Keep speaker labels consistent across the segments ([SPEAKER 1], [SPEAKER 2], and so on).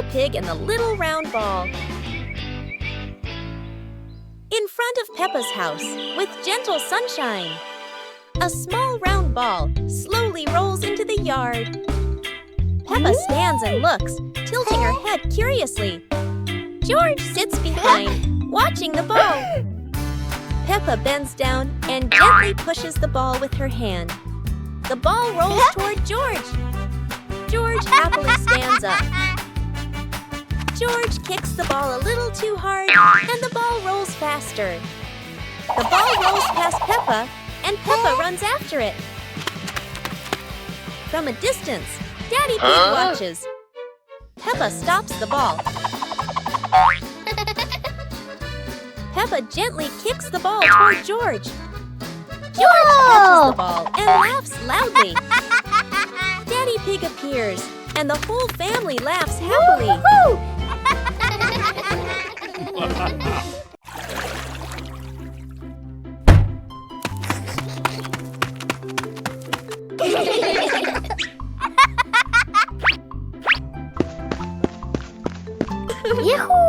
[SPEAKER 1] Pig and the little round ball. In front of Peppa's house, with gentle sunshine, a small round ball slowly rolls into the yard. Peppa stands and looks, tilting her head curiously. George sits behind, watching the ball. Peppa bends down and gently pushes the ball with her hand. The ball rolls toward George. George happily stands up. George kicks the ball a little too hard, and the ball rolls faster. The ball rolls past Peppa, and Peppa runs after it. From a distance, Daddy Pig watches. Peppa stops the ball. Peppa gently kicks the ball toward George. George catches the ball and laughs loudly. Daddy Pig appears, and the whole family laughs happily.
[SPEAKER 2] Yahoo!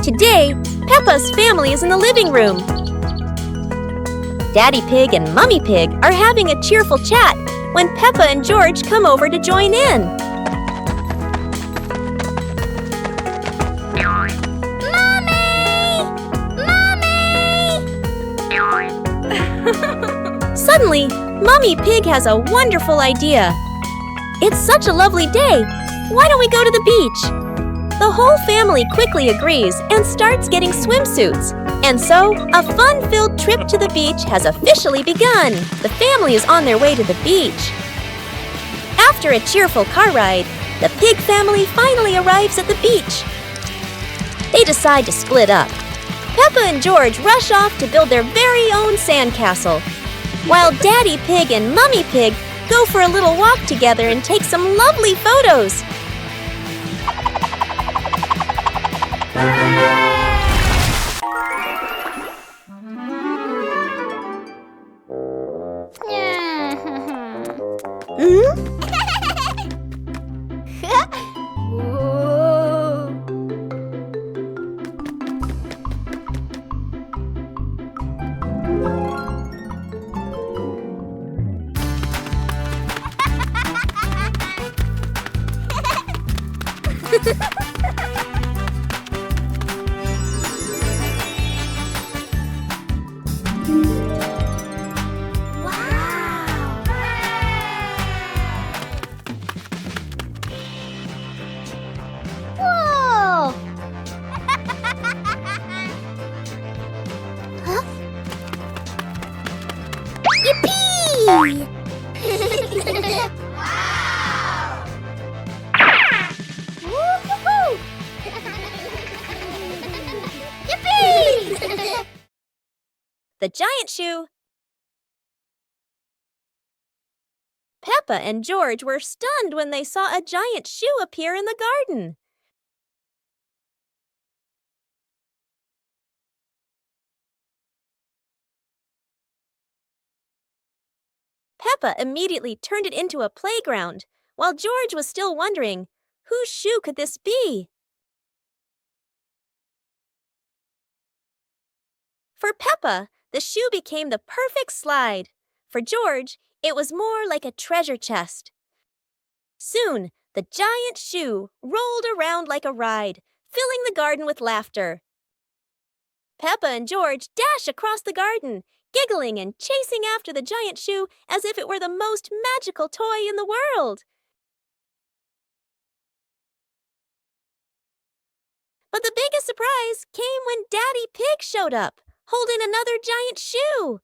[SPEAKER 1] Today, Peppa's family is in the living room. Daddy Pig and Mummy Pig are having a cheerful chat when Peppa and George come over to join in. Suddenly, Mummy Pig has a wonderful idea. It's such a lovely day. Why don't we go to the beach? The whole family quickly agrees and starts getting swimsuits. And so, a fun-filled trip to the beach has officially begun. The family is on their way to the beach. After a cheerful car ride, the Pig family finally arrives at the beach. They decide to split up. Peppa and George rush off to build their very own sandcastle, while Daddy Pig and Mummy Pig go for a little walk together and take some lovely photos. The giant shoe. Peppa and George were stunned when they saw a giant shoe appear in the garden. Peppa immediately turned it into a playground, while George was still wondering, whose shoe could this be? For Peppa, the shoe became the perfect slide. For George, it was more like a treasure chest. Soon, the giant shoe rolled around like a ride, filling the garden with laughter. Peppa and George dash across the garden, giggling and chasing after the giant shoe as if it were the most magical toy in the world. But the biggest surprise came when Daddy Pig showed up, holding another giant shoe.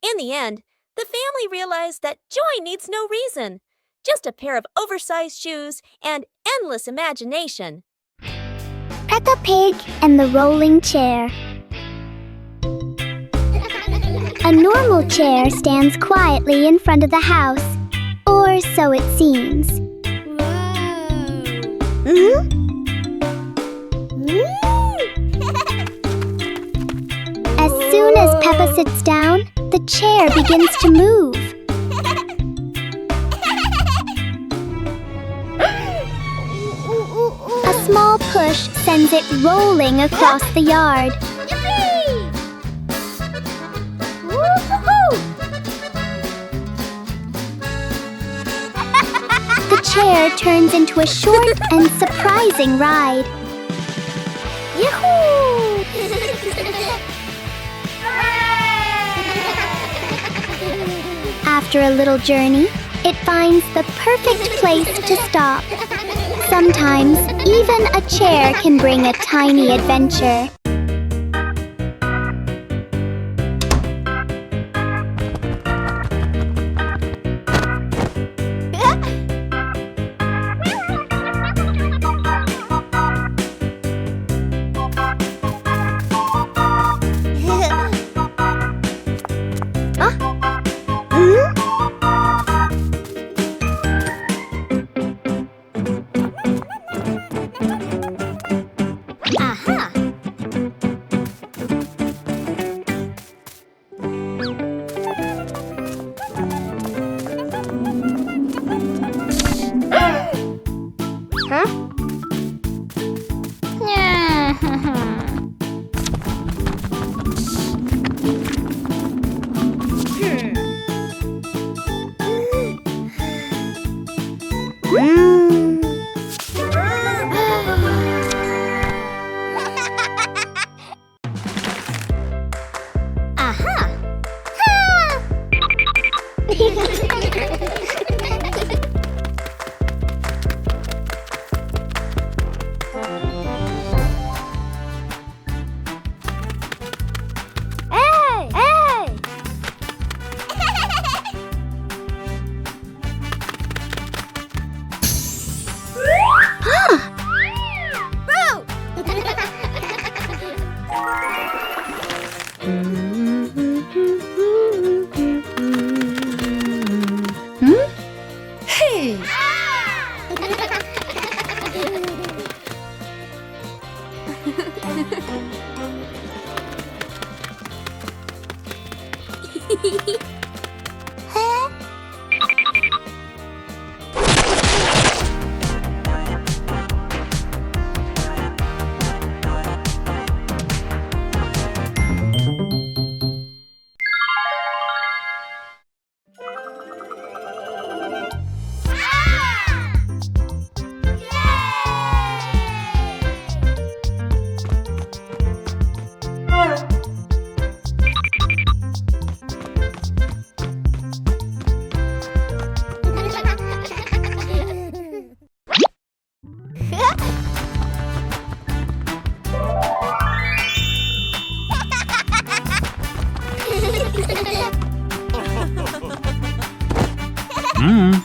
[SPEAKER 1] In the end, the family realized that joy needs no reason, just a pair of oversized shoes and endless imagination.
[SPEAKER 2] Peppa Pig and the rolling chair. A normal chair stands quietly in front of the house, or so it seems. As soon as Peppa sits down, the chair begins to move. A small push sends it rolling across the yard. The chair turns into a short and surprising ride. Yahoo! After a little journey, it finds the perfect place to stop. Sometimes, even a chair can bring a tiny adventure.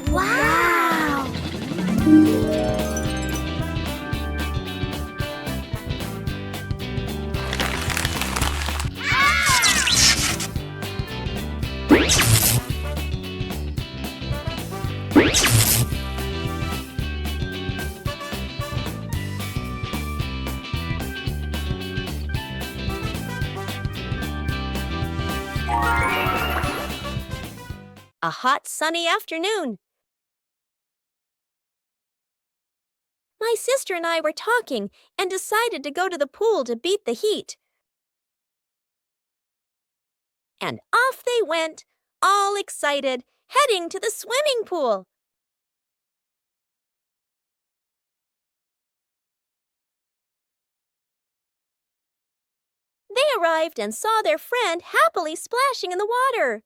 [SPEAKER 1] Wow! A hot, sunny afternoon. My sister and I were talking and decided to go to the pool to beat the heat. And off they went, all excited, heading to the swimming pool. They arrived and saw their friend happily splashing in the water.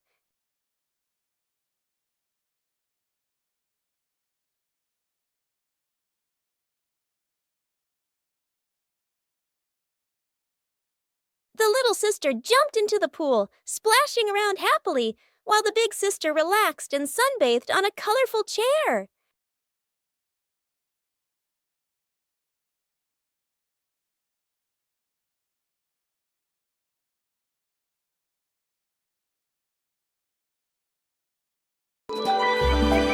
[SPEAKER 1] The little sister jumped into the pool, splashing around happily, while the big sister relaxed and sunbathed on a colorful chair.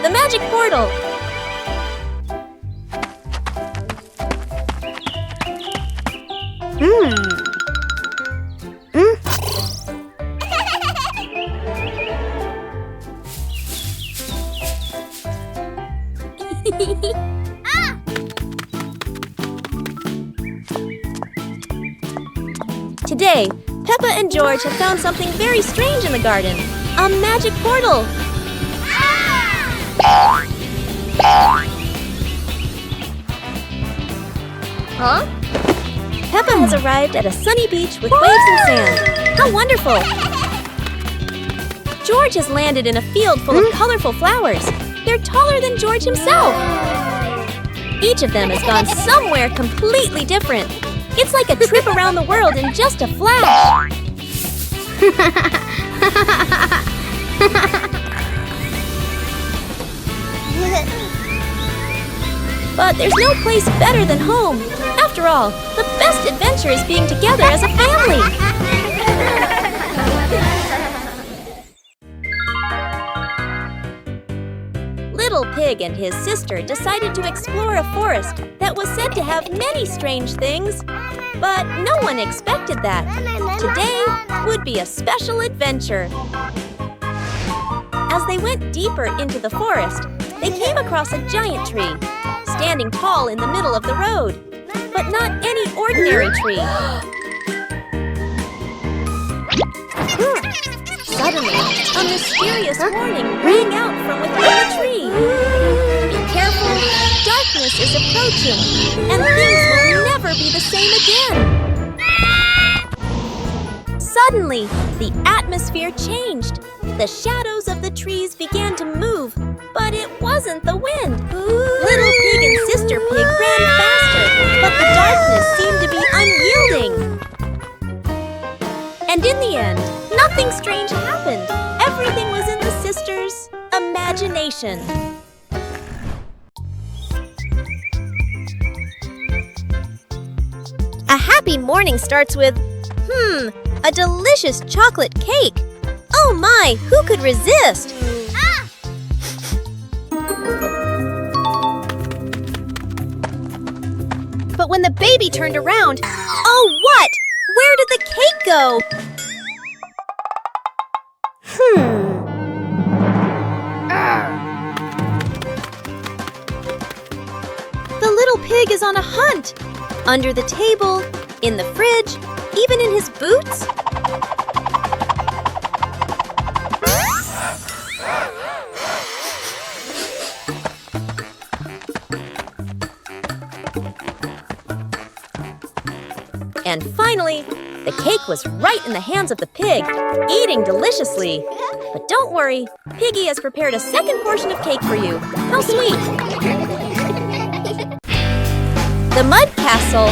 [SPEAKER 1] The magic portal! Today, Peppa and George have found something very strange in the garden. A magic portal! Huh? Peppa has arrived at a sunny beach with waves and sand. How wonderful! George has landed in a field full of colorful flowers. They're taller than George himself. Each of them has gone somewhere completely different. It's like a trip around the world in just a flash. But there's no place better than home. After all, the best adventure is being together as a family. Little Pig and his sister decided to explore a forest that was said to have many strange things. But no one expected that. Today would be a special adventure. As they went deeper into the forest, they came across a giant tree, standing tall in the middle of the road. But not any ordinary tree. Suddenly, a mysterious warning rang out from within the tree. Be careful, darkness is approaching, and things will never be the same again. Suddenly, the atmosphere changed. The shadows of the trees began to move, but it wasn't the wind. Little Pig and Sister Pig ran faster, but the darkness seemed to be unyielding. And in the end, nothing strange happened. Everything was in the sisters' imagination. A happy morning starts with, a delicious chocolate cake. Oh my, who could resist? But when the baby turned around, oh what? Where did the cake go? The little pig is on a hunt. Under the table, in the fridge, even in his boots. And finally, the cake was right in the hands of the pig, eating deliciously. But don't worry, Piggy has prepared a second portion of cake for you. How sweet! The Mud Castle.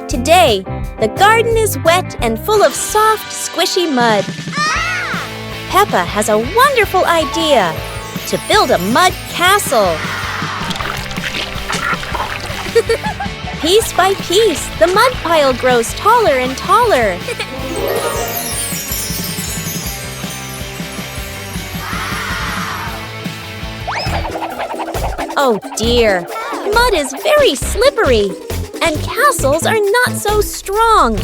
[SPEAKER 1] Today, the garden is wet and full of soft, squishy mud. Peppa has a wonderful idea to build a mud castle. Piece by piece, the mud pile grows taller and taller. Oh dear, mud is very slippery, and castles are not so strong.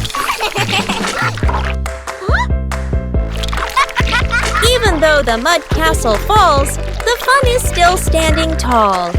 [SPEAKER 1] Even though the mud castle falls, the fun is still standing tall.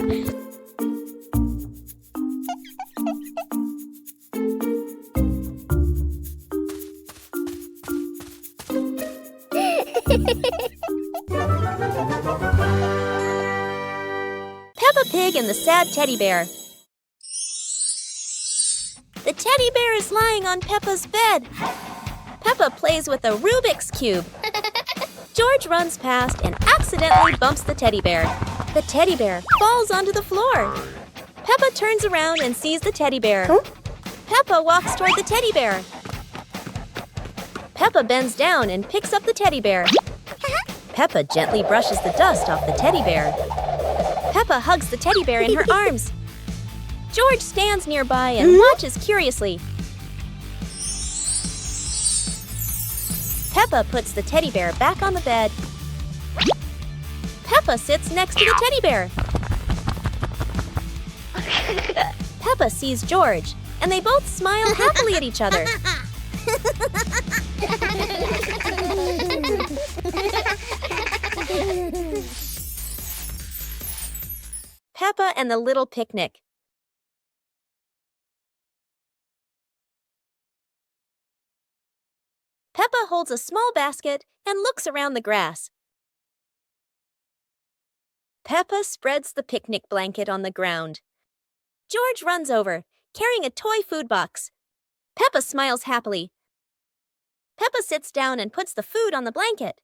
[SPEAKER 1] Peppa Pig and the Sad Teddy Bear. The teddy bear is lying on Peppa's bed. Peppa plays with a Rubik's Cube. George runs past and accidentally bumps the teddy bear. The teddy bear falls onto the floor. Peppa turns around and sees the teddy bear. Peppa walks toward the teddy bear. Peppa bends down and picks up the teddy bear. Peppa gently brushes the dust off the teddy bear. Peppa hugs the teddy bear in her arms. George stands nearby and watches curiously. Peppa puts the teddy bear back on the bed. Peppa sits next to the teddy bear. Peppa sees George, and they both smile happily at each other. Peppa and the Little Picnic. Peppa holds a small basket and looks around the grass. Peppa spreads the picnic blanket on the ground. George runs over, carrying a toy food box. Peppa smiles happily. Peppa sits down and puts the food on the blanket.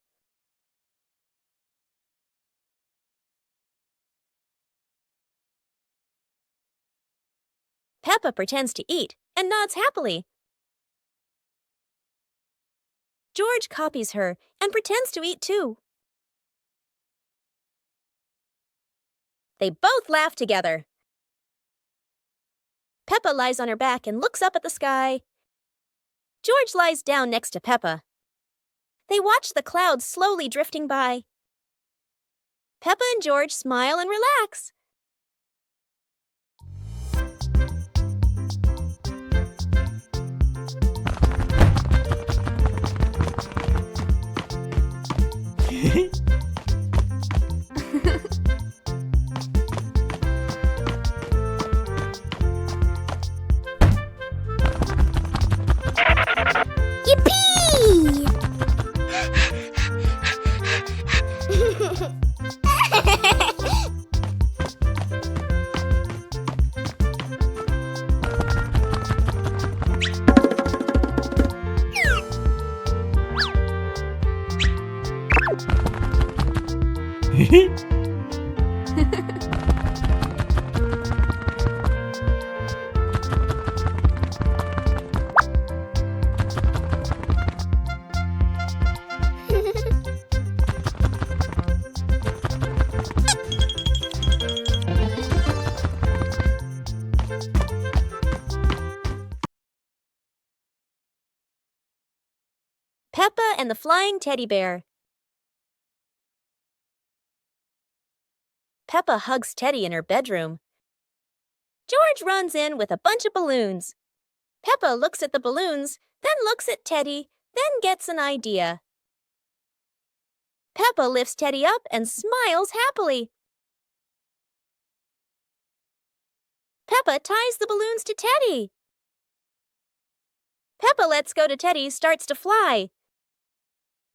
[SPEAKER 1] Peppa pretends to eat and nods happily. George copies her and pretends to eat too. They both laugh together. Peppa lies on her back and looks up at the sky. George lies down next to Peppa. They watch the clouds slowly drifting by. Peppa and George smile and relax.
[SPEAKER 2] Yippee!
[SPEAKER 1] Peppa and the Flying Teddy Bear. Peppa hugs Teddy in her bedroom. George runs in with a bunch of balloons. Peppa looks at the balloons, then looks at Teddy, then gets an idea. Peppa lifts Teddy up and smiles happily. Peppa ties the balloons to Teddy. Peppa lets go to Teddy, starts to fly.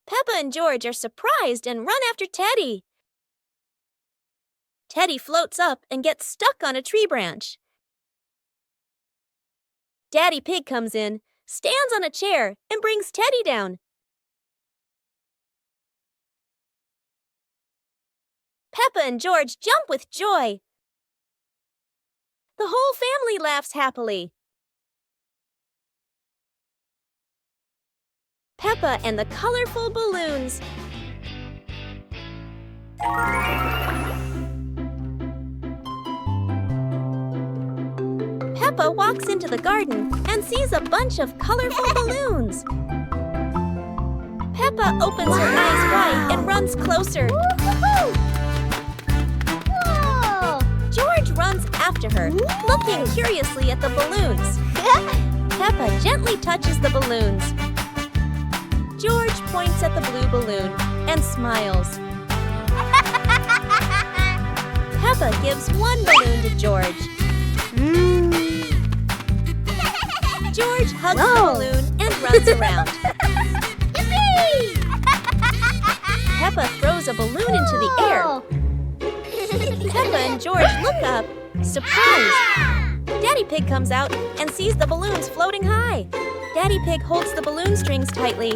[SPEAKER 1] Peppa and George are surprised and run after Teddy. Teddy floats up and gets stuck on a tree branch. Daddy Pig comes in, stands on a chair, and brings Teddy down. Peppa and George jump with joy. The whole family laughs happily. Peppa and the colorful balloons. Peppa walks into the garden and sees a bunch of colorful balloons. Peppa opens her eyes wide and runs closer.
[SPEAKER 2] Whoa!
[SPEAKER 1] George runs after her, looking curiously at the balloons. Peppa gently touches the balloons. George points at the blue balloon and smiles. Peppa gives one balloon to George. George hugs the balloon and runs around. Peppa throws a balloon into the air. Peppa and George look up, surprised. Daddy Pig comes out and sees the balloons floating high. Daddy Pig holds the balloon strings tightly.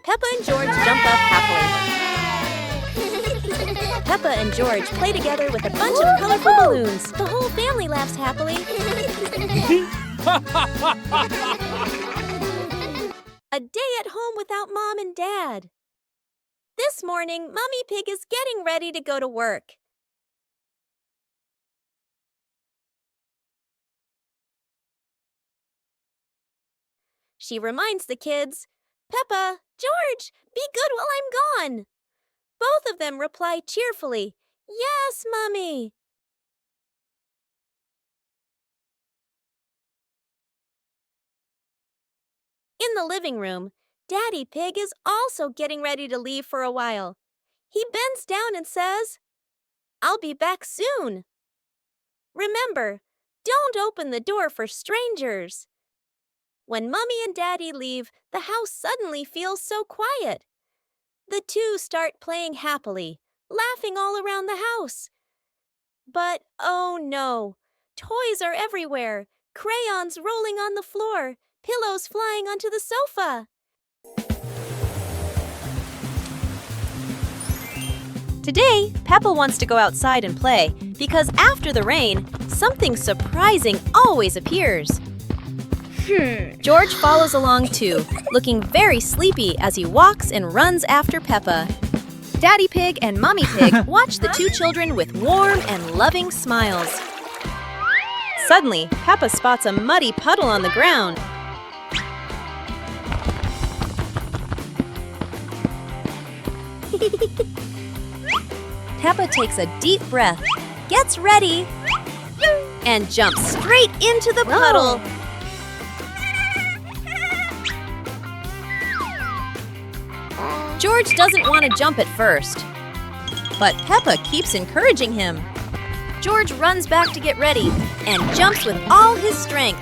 [SPEAKER 1] Peppa and George jump up happily. Peppa and George play together with a bunch of colorful balloons. The whole family laughs happily. A day at home without Mom and Dad. This morning, Mummy Pig is getting ready to go to work. She reminds the kids, "Peppa, George, be good while I'm gone." Both of them reply cheerfully, "Yes, Mummy." In the living room, Daddy Pig is also getting ready to leave for a while. He bends down and says, "I'll be back soon." Remember, don't open the door for strangers. When Mummy and Daddy leave, the house suddenly feels so quiet. The two start playing happily, laughing all around the house. But oh no, toys are everywhere, crayons rolling on the floor, pillows flying onto the sofa. Today, Peppa wants to go outside and play because after the rain, something surprising always appears. George follows along too, looking very sleepy as he walks and runs after Peppa. Daddy Pig and Mummy Pig watch the two children with warm and loving smiles. Suddenly, Peppa spots a muddy puddle on the ground. Peppa takes a deep breath, gets ready, and jumps straight into the puddle. George doesn't want to jump at first, but Peppa keeps encouraging him. George runs back to get ready and jumps with all his strength.